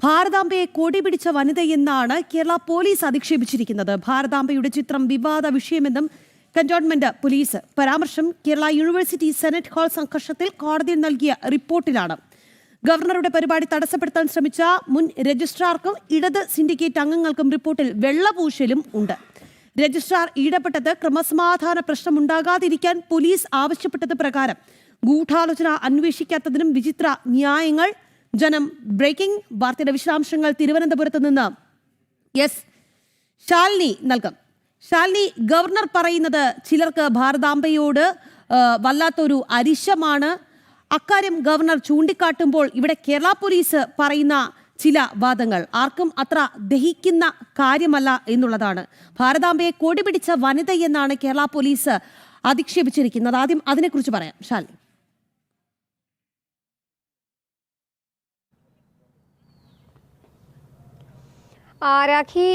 ഭാരതാംബയെ കൊടി പിടിച്ച വനിതയെന്നാണ് കേരള പോലീസ് അധിക്ഷേപിച്ചിരിക്കുന്നത്. ഭാരതാംബയുടെ ചിത്രം വിവാദ വിഷയമെന്നും കന്റോൺമെന്റ് പോലീസ് പരാമർശം കേരള യൂണിവേഴ്സിറ്റി സെനറ്റ് ഹാൾ സംഘർഷത്തിൽ കോടതിയിൽ നൽകിയ റിപ്പോർട്ടിലാണ്. ഗവർണറുടെ പരിപാടി തടസ്സപ്പെടുത്താൻ ശ്രമിച്ച മുൻ രജിസ്ട്രാർക്കും ഇടത് സിൻഡിക്കേറ്റ് അംഗങ്ങൾക്കും റിപ്പോർട്ടിൽ വെള്ളപൂശലും ഉണ്ട്. രജിസ്ട്രാർ ഇടപെട്ടത് ക്രമസമാധാന പ്രശ്നമുണ്ടാകാതിരിക്കാൻ പോലീസ് ആവശ്യപ്പെട്ടത് പ്രകാരം ഗൂഢാലോചന അന്വേഷിക്കാത്തതിനും വിചിത്ര ന്യായങ്ങൾ. ജനം ബ്രേക്കിംഗ് വാർത്തയുടെ വിശദാംശങ്ങൾ തിരുവനന്തപുരത്ത് നിന്ന് ശാലിനി നൽകും. ശാലിനി, ഗവർണർ പറയുന്നത് ചിലർക്ക് ഭാരതാംബയോട് വല്ലാത്തൊരു അരിശമാണ്. അക്കാര്യം ഗവർണർ ചൂണ്ടിക്കാട്ടുമ്പോൾ ഇവിടെ കേരള പോലീസ് പറയുന്ന ചില വാദങ്ങൾ ആർക്കും അത്ര ദഹിക്കുന്ന കാര്യമല്ല എന്നുള്ളതാണ്. ഭാരതാംബയെ കൊടി പിടിച്ച വനിതയെന്നാണ് കേരള പോലീസ് അധിക്ഷേപിച്ചിരിക്കുന്നത്. ആദ്യം അതിനെക്കുറിച്ച് പറയാം ശാലിനി. രാഖി,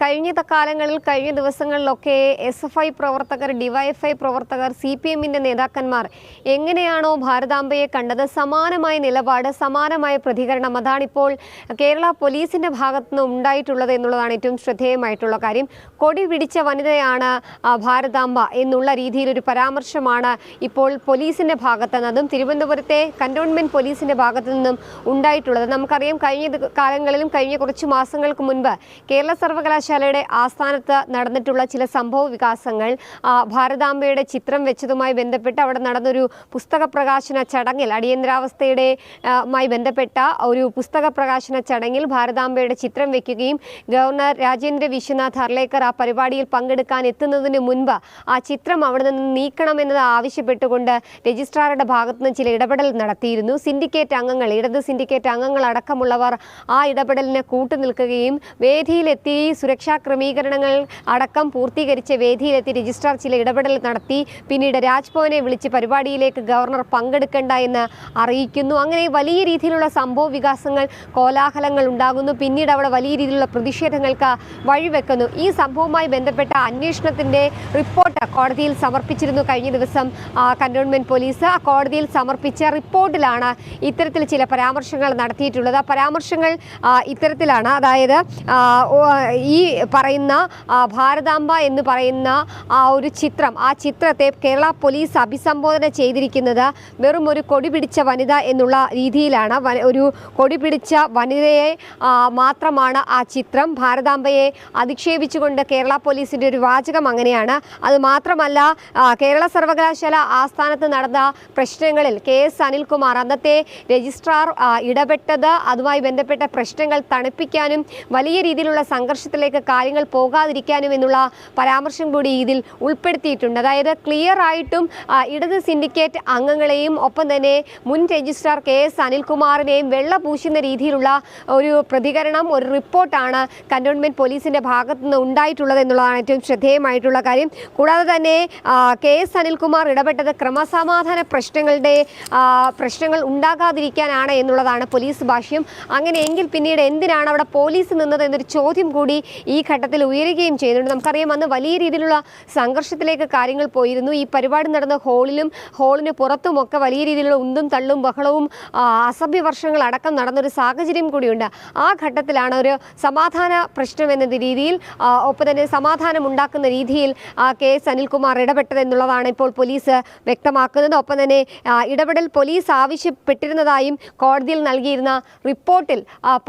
കഴിഞ്ഞ കാലങ്ങളിൽ കഴിഞ്ഞ ദിവസങ്ങളിലൊക്കെ SFI പ്രവർത്തകർ, DYFI പ്രവർത്തകർ, CPMന്റെ നേതാക്കന്മാർ എങ്ങനെയാണോ ഭാരതാംബയെ കണ്ടത് സമാനമായ നിലപാട്, സമാനമായ പ്രതികരണം അതാണിപ്പോൾ കേരള പോലീസിന്റെ ഭാഗത്തുനിന്ന് ഉണ്ടായിട്ടുള്ളത് എന്നുള്ളതാണ് ഏറ്റവും ശ്രദ്ധേയമായിട്ടുള്ള കാര്യം. കൊടി പിടിച്ച വനിതയാണ് ഭാരതാംബ എന്നുള്ള രീതിയിലൊരു പരാമർശമാണ് ഇപ്പോൾ പോലീസിന്റെ ഭാഗത്ത് നിന്നും തിരുവനന്തപുരത്തെ കന്റോൺമെന്റ് പോലീസിന്റെ ഭാഗത്തു നിന്നും ഉണ്ടായിട്ടുള്ളത്. നമുക്കറിയാം, കഴിഞ്ഞ കാലങ്ങളിലും കഴിഞ്ഞ കുറച്ച് മാസങ്ങൾക്ക് മുൻപ് കേരള സർവകലാശാലയുടെ ആസ്ഥാനത്ത് നടന്നിട്ടുള്ള ചില സംഭവ വികാസങ്ങൾ, ഭാരതാംബയുടെ ചിത്രം വെച്ചതുമായി ബന്ധപ്പെട്ട് അവിടെ നടന്നൊരു പുസ്തക പ്രകാശന ചടങ്ങിൽ, അടിയന്തരാവസ്ഥയുടെ ബന്ധപ്പെട്ട ഒരു പുസ്തക പ്രകാശന ചടങ്ങിൽ ഭാരതാംബയുടെ ചിത്രം വെക്കുകയും ഗവർണർ രാജേന്ദ്ര വിശ്വനാഥ് ഹർലേക്കർ ആ പരിപാടിയിൽ പങ്കെടുക്കാൻ എത്തുന്നതിന് മുൻപ് ആ ചിത്രം അവിടെ നിന്ന് നീക്കണമെന്നത് ആവശ്യപ്പെട്ടുകൊണ്ട് രജിസ്ട്രാറുടെ ഭാഗത്തുനിന്ന് ചില ഇടപെടൽ നടത്തിയിരുന്നു. സിൻഡിക്കേറ്റ് അംഗങ്ങൾ, ഇടത് സിൻഡിക്കേറ്റ് അംഗങ്ങൾ അടക്കമുള്ളവർ ആ ഇടപെടലിന് കൂട്ടുനിൽക്കുകയും വേദിയിലെത്തി സുരക്ഷാ ക്രമീകരണങ്ങൾ അടക്കം പൂർത്തീകരിച്ച വേദിയിലെത്തി രജിസ്ട്രാർ ചില ഇടപെടൽ നടത്തി. പിന്നീട് രാജ്ഭവനെ വിളിച്ച് പരിപാടിയിലേക്ക് ഗവർണർ പങ്കെടുക്കേണ്ട എന്ന് അറിയിക്കുന്നു. അങ്ങനെ വലിയ രീതിയിലുള്ള സംഭവ വികാസങ്ങൾ, കോലാഹലങ്ങൾ ഉണ്ടാകുന്നു. പിന്നീട് അവിടെ വലിയ രീതിയിലുള്ള പ്രതിഷേധങ്ങൾക്ക് വഴിവെക്കുന്നു. ഈ സംഭവവുമായി ബന്ധപ്പെട്ട അന്വേഷണത്തിന്റെ റിപ്പോർട്ട് കോടതിയിൽ സമർപ്പിച്ചിരുന്നു കഴിഞ്ഞ ദിവസം കന്റോൺമെന്റ് പോലീസ്. ആ കോടതിയിൽ സമർപ്പിച്ച റിപ്പോർട്ടിലാണ് ഇത്തരത്തിൽ ചില പരാമർശങ്ങൾ നടത്തിയിട്ടുള്ളത്. ആ പരാമർശങ്ങൾ ഇത്തരത്തിലാണ്. അതായത് ഈ പറയുന്ന ഭാരതാംബ എന്ന് പറയുന്ന ആ ഒരു ചിത്രം, ആ ചിത്രത്തെ കേരള പോലീസ് അഭിസംബോധന ചെയ്തിരിക്കുന്നത് വെറും ഒരു കൊടി പിടിച്ച വനിത എന്നുള്ള രീതിയിലാണ്. ഒരു കൊടി പിടിച്ച വനിതയെ മാത്രമാണ് ആ ചിത്രം. ഭാരതാംബയെ അധിക്ഷേപിച്ചുകൊണ്ട് കേരള പോലീസിൻ്റെ ഒരു വാചകം അങ്ങനെയാണ്. അതുമാത്രമല്ല, കേരള സർവകലാശാല ആസ്ഥാനത്ത് നടന്ന പ്രശ്നങ്ങളിൽ KS അനിൽകുമാർ, അന്നത്തെ രജിസ്ട്രാർ, ഇടപെട്ടത് അതുമായി ബന്ധപ്പെട്ട പ്രശ്നങ്ങൾ തണുപ്പിക്കാനും വലിയ രീതിയിലുള്ള സംഘർഷത്തിലേക്ക് കാര്യങ്ങൾ പോകാതിരിക്കാനും എന്നുള്ള പരാമർശം കൂടി ഇതിൽ ഉൾപ്പെടുത്തിയിട്ടുണ്ട്. അതായത് ക്ലിയർ ആയിട്ടും ഇടത് സിൻഡിക്കേറ്റ് അംഗങ്ങളെയും ഒപ്പം തന്നെ മുൻ രജിസ്ട്രാർ KS അനിൽകുമാറിനെയും വെള്ളപൂശുന്ന രീതിയിലുള്ള ഒരു പ്രതികരണം, ഒരു റിപ്പോർട്ടാണ് കന്റോൺമെന്റ് പോലീസിന്റെ ഭാഗത്തു നിന്ന് ഉണ്ടായിട്ടുള്ളത് എന്നുള്ളതാണ് ഏറ്റവും ശ്രദ്ധേയമായിട്ടുള്ള കാര്യം. കൂടാതെ തന്നെ KS അനിൽകുമാർ ഇടപെട്ടത് ക്രമസമാധാന പ്രശ്നങ്ങൾ ഉണ്ടാകാതിരിക്കാനാണ് എന്നുള്ളതാണ് പോലീസ് ഭാഷ്യം. അങ്ങനെയെങ്കിൽ പിന്നീട് എന്തിനാണ് അവിടെ പോലീസ് നിന്നത് എന്നൊരു ചോദ്യം കൂടി ഈ ഘട്ടത്തിൽ ഉയരുകയും ചെയ്യുന്നുണ്ട്. നമുക്കറിയാം, അന്ന് വലിയ രീതിയിലുള്ള സംഘർഷത്തിലേക്ക് കാര്യങ്ങൾ പോയിരുന്നു. ഈ പരിപാടി നടന്ന ഹോളിന് പുറത്തുമൊക്കെ വലിയ രീതിയിലുള്ള ഉന്തും തള്ളും ബഹളവും അസഭ്യവർഷങ്ങൾ അടക്കം നടന്നൊരു സാഹചര്യം കൂടിയുണ്ട്. ആ ഘട്ടത്തിലാണ് ഒരു സമാധാന പ്രശ്നം എന്ന രീതിയിൽ, ഒപ്പം തന്നെ സമാധാനം ഉണ്ടാക്കുന്ന രീതിയിൽ KS അനിൽകുമാർ ഇടപെട്ടത് എന്നുള്ളതാണ് ഇപ്പോൾ പോലീസ് വ്യക്തമാക്കുന്നത്. ഒപ്പം തന്നെ ഇടപെടൽ പോലീസ് ആവശ്യപ്പെട്ടിരുന്നതായും കോടതിയിൽ നൽകിയിരുന്ന റിപ്പോർട്ടിൽ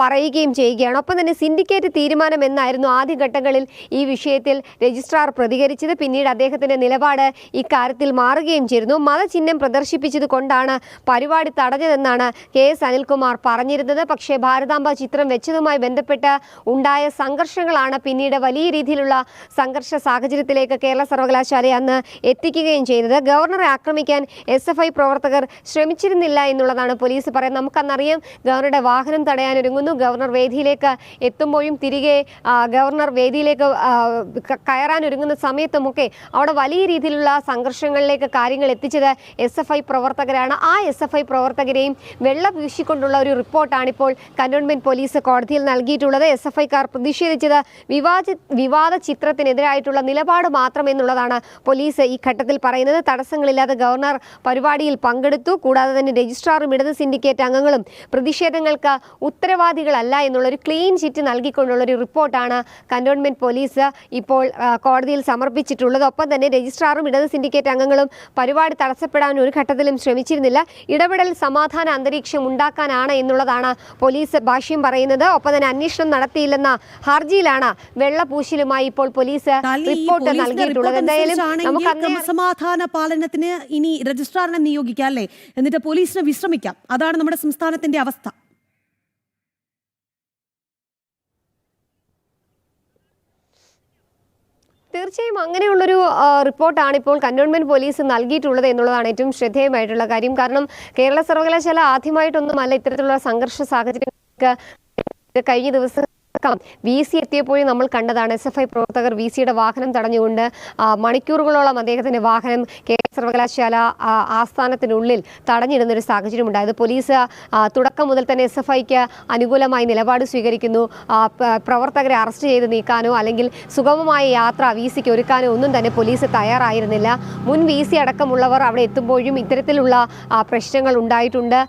പറയുകയും ചെയ്യുകയാണ്. ഒപ്പം തന്നെ സിൻഡിക്കേറ്റ് തീരുമാനം എന്നായിരുന്നു ആദ്യഘട്ടങ്ങളിൽ ഈ വിഷയത്തിൽ രജിസ്ട്രാർ പ്രതികരിച്ചത്. പിന്നീട് അദ്ദേഹത്തിന്റെ നിലപാട് ഇക്കാര്യത്തിൽ മാറുകയും ചെയ്തിരുന്നു. മതചിഹ്നം പ്രദർശിപ്പിച്ചത് കൊണ്ടാണ് പരിപാടി തടഞ്ഞതെന്നാണ് KS അനിൽകുമാർ പറഞ്ഞിരുന്നത്. പക്ഷേ ഭാരതാംബ ചിത്രം വെച്ചതുമായി ബന്ധപ്പെട്ട് ഉണ്ടായ സംഘർഷങ്ങളാണ് പിന്നീട് വലിയ രീതിയിലുള്ള സംഘർഷ സാഹചര്യത്തിലേക്ക് കേരള സർവകലാശാലയെ അന്ന് എത്തിക്കുകയും ചെയ്തത്. ഗവർണറെ ആക്രമിക്കാൻ SFI പ്രവർത്തകർ ശ്രമിച്ചിരുന്നില്ല എന്നുള്ളതാണ് പോലീസ് പറയുന്നത്. നമുക്കന്നറിയാം, ഗവർണറുടെ വാഹനം തടയാൻ ഒരുങ്ങുന്നു. ഗവർണർ വേദിയിലേക്ക് എത്തുമ്പോൾ എത്തുമ്പോഴും തിരികെ ഗവർണർ വേദിയിലേക്ക് കയറാൻ ഒരുങ്ങുന്ന സമയത്തുമൊക്കെ അവിടെ വലിയ രീതിയിലുള്ള സംഘർഷങ്ങളിലേക്ക് കാര്യങ്ങൾ എത്തിച്ചത് SFI പ്രവർത്തകരാണ്. ആ SFI പ്രവർത്തകരെയും വെള്ളം വീശിക്കൊണ്ടുള്ള ഒരു റിപ്പോർട്ടാണ് ഇപ്പോൾ കന്റോൺമെന്റ് പോലീസ് കോടതിയിൽ നൽകിയിട്ടുള്ളത്. SFIക്കാർ പ്രതിഷേധിച്ചത് വിവാദ ചിത്രത്തിനെതിരായിട്ടുള്ള നിലപാട് മാത്രം എന്നുള്ളതാണ് പോലീസ് ഈ ഘട്ടത്തിൽ പറയുന്നത്. തടസ്സങ്ങളില്ലാതെ ഗവർണർ പരിപാടിയിൽ പങ്കെടുത്തു. കൂടാതെ തന്നെ രജിസ്ട്രാറും ഇടത് സിൻഡിക്കേറ്റ് അംഗങ്ങളും പ്രതിഷേധങ്ങൾക്ക് ഉത്തരവാദികളല്ല എന്നുള്ളൊരു ക്ലീൻ ചിറ്റ് നൽകിക്കൊണ്ടുള്ള ഒരു റിപ്പോർട്ടാണ് കന്റോൺമെന്റ് പോലീസ് ഇപ്പോൾ കോടതിയിൽ സമർപ്പിച്ചിട്ടുള്ളത്. ഒപ്പം തന്നെ രജിസ്ട്രാറും ഇടത് സിൻഡിക്കേറ്റ് അംഗങ്ങളും പരിപാടി തടസ്സപ്പെടാൻ ഒരു ഘട്ടത്തിലും ശ്രമിച്ചിരുന്നില്ല. ഇടപെടൽ സമാധാന അന്തരീക്ഷം ഉണ്ടാക്കാനാണ് എന്നുള്ളതാണ് പോലീസ് ഭാഷ്യം പറയുന്നത്. ഒപ്പം തന്നെ അന്വേഷണം നടത്തിയില്ലെന്ന ഹർജിയിലാണ് വെള്ളപൂശലുമായി ഇപ്പോൾ പോലീസ് റിപ്പോർട്ട് നൽകിയിട്ടുള്ളത്. എന്തായാലും നമുക്ക് സമാധാന പാലനത്തിന് ഇനി രജിസ്ട്രാറിനെ നിയോഗിക്കാം അല്ലേ, എന്നിട്ട് പോലീസിനെ വിശ്രമിക്കാം. അതാണ് നമ്മുടെ സംസ്ഥാനത്തിന്റെ അവസ്ഥ. തീർച്ചയായും അങ്ങനെയുള്ളൊരു റിപ്പോർട്ടാണ് ഇപ്പോൾ കന്റോൺമെന്റ് പോലീസ് നൽകിയിട്ടുള്ളത് എന്നുള്ളതാണ് ഏറ്റവും ശ്രദ്ധേയമായിട്ടുള്ള കാര്യം. കാരണം കേരള സർവകലാശാല ആദ്യമായിട്ടൊന്നുമല്ല ഇത്തരത്തിലുള്ള സംഘർഷ സാഹചര്യങ്ങൾക്ക് കഴിഞ്ഞ ദിവസം VC എത്തിയപ്പോഴും നമ്മൾ കണ്ടതാണ്. SFI പ്രവർത്തകർ VCയുടെ വാഹനം തടഞ്ഞുകൊണ്ട് മണിക്കൂറുകളോളം അദ്ദേഹത്തിന്റെ വാഹനം കേരള സർവകലാശാല ആസ്ഥാനത്തിനുള്ളിൽ തടഞ്ഞിടുന്നൊരു സാഹചര്യം ഉണ്ടായത്. പോലീസ് തുടക്കം മുതൽ തന്നെ SFIക്ക് അനുകൂലമായി നിലപാട് സ്വീകരിക്കുന്നു. പ്രവർത്തകരെ അറസ്റ്റ് ചെയ്ത് നീക്കാനോ അല്ലെങ്കിൽ സുഗമമായ യാത്ര VCക്ക് ഒരുക്കാനോ ഒന്നും തന്നെ പോലീസ് തയ്യാറായിരുന്നില്ല. മുൻ VC അടക്കമുള്ളവർ അവിടെ എത്തുമ്പോഴും ഇത്തരത്തിലുള്ള പ്രശ്നങ്ങൾ ഉണ്ടായിട്ടുണ്ട്.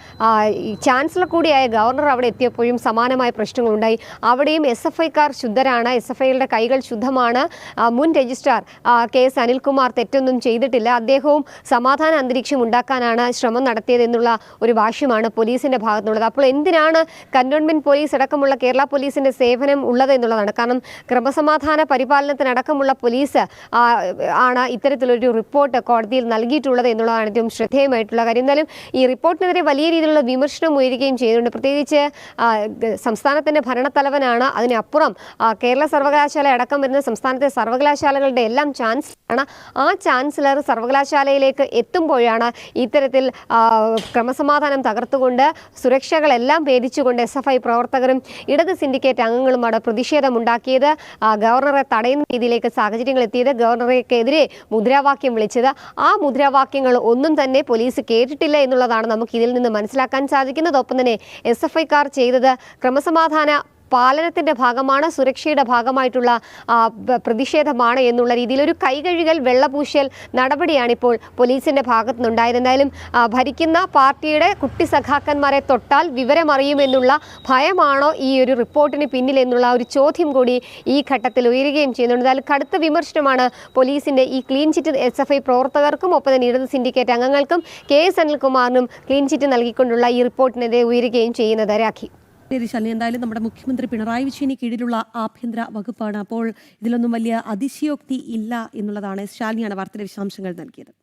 ചാൻസലർ കൂടിയായ ഗവർണർ അവിടെ എത്തിയപ്പോഴും സമാനമായ പ്രശ്നങ്ങളുണ്ടായി. അവിടെയും SFIക്കാർ ശുദ്ധരാണ്, SFIയുടെ കൈകൾ ശുദ്ധമാണ്. മുൻ രജിസ്ട്രാർ KS അനിൽകുമാർ തെറ്റൊന്നും ചെയ്തിട്ടില്ല. അദ്ദേഹവും സമാധാന അന്തരീക്ഷം ഉണ്ടാക്കാനാണ് ശ്രമം നടത്തിയതെന്നുള്ള ഒരു ഭാഷ്യമാണ് പോലീസിന്റെ ഭാഗത്തുള്ളത്. അപ്പോൾ എന്തിനാണ് കന്റോൺമെന്റ് പോലീസ് അടക്കമുള്ള കേരള പോലീസിന്റെ സേവനം ഉള്ളത് എന്നുള്ളതാണ്. കാരണം ക്രമസമാധാന പരിപാലനത്തിനടക്കമുള്ള പോലീസ് ആണ് ഇത്തരത്തിലൊരു റിപ്പോർട്ട് കോടതിയിൽ നൽകിയിട്ടുള്ളത് എന്നുള്ളതാണ് ഏറ്റവും ശ്രദ്ധേയമായിട്ടുള്ള കാര്യം. എന്നാലും ഈ റിപ്പോർട്ടിനെതിരെ വലിയ രീതിയിലുള്ള വിമർശനം ഉയരുകയും ചെയ്യുന്നുണ്ട്. പ്രത്യേകിച്ച് സംസ്ഥാനത്തിന്റെ ഭരണത്തലവനാണ്. അതിനപ്പുറം കേരള സർവകലാശാല അടക്കം വരുന്ന സംസ്ഥാനത്തെ സർവകലാശാലകളുടെ എല്ലാം ചാൻസലറാണ്. ആ ചാൻസലർ സർവകലാശാലയിലേക്ക് എത്തുമ്പോഴാണ് ഇത്തരത്തിൽ ക്രമസമാധാനം തകർത്തുകൊണ്ട് സുരക്ഷകളെല്ലാം ഭേദിച്ചുകൊണ്ട് SFI പ്രവർത്തകരും ഇടത് സിൻഡിക്കേറ്റ് അംഗങ്ങളും അവിടെ പ്രതിഷേധമുണ്ടാക്കിയത്. ഗവർണറെ തടയുന്ന രീതിയിലേക്ക് സാഹചര്യങ്ങൾ എത്തിയത്. ഗവർണറെക്കെതിരെ മുദ്രാവാക്യം വിളിച്ചത്. ആ മുദ്രാവാക്യങ്ങൾ ഒന്നും തന്നെ പോലീസ് കേട്ടിട്ടില്ല എന്നുള്ളതാണ് നമുക്ക് ഇതിൽ നിന്ന് മനസ്സിലാക്കാൻ സാധിക്കുന്നത്. ഒപ്പം തന്നെ SFIക്കാർ ചെയ്തത് ക്രമസമാധാന പാലനത്തിന്റെ ഭാഗമാണ്, സുരക്ഷയുടെ ഭാഗമായിട്ടുള്ള പ്രതിഷേധമാണ് എന്നുള്ള രീതിയിൽ ഒരു കൈകഴുകൽ വെള്ളപൂശൽ നടപടിയാണ് ഇപ്പോൾ പോലീസിന്റെ ഭാഗത്തു നിന്നുണ്ടായത്. എന്തായാലും ഭരിക്കുന്ന പാർട്ടിയുടെ കുട്ടി സഖാക്കന്മാരെ തൊട്ടാൽ വിവരമറിയുമെന്നുള്ള ഭയമാണോ ഈ ഒരു റിപ്പോർട്ടിന് പിന്നിൽ എന്നുള്ള ഒരു ചോദ്യം കൂടി ഈ ഘട്ടത്തിൽ ഉയരുകയും ചെയ്യുന്നുണ്ട്. എന്തായാലും കടുത്ത വിമർശനമാണ് പോലീസിന്റെ ഈ ക്ലീൻ ചിറ്റ് SFI പ്രവർത്തകർക്കും ഒപ്പം തന്നെ ഇടത് സിൻഡിക്കേറ്റ് അംഗങ്ങൾക്കും KS അനിൽകുമാറിനും ക്ലീൻ ചിറ്റ് നൽകിക്കൊണ്ടുള്ള ഈ റിപ്പോർട്ടിനെതിരെ ഉയരുകയും ചെയ്യുന്നത്. രാഖി. ശാലിനി, എന്തായാലും നമ്മുടെ മുഖ്യമന്ത്രി പിണറായി വിജയന് കീഴിലുള്ള ആഭ്യന്തര വകുപ്പാണ്. അപ്പോൾ ഇതിലൊന്നും വലിയ അതിശയോക്തി ഇല്ല എന്നുള്ളതാണ്. ശാലിനിയാണ് വാർത്തയുടെ വിശദാംശങ്ങൾ നൽകിയത്.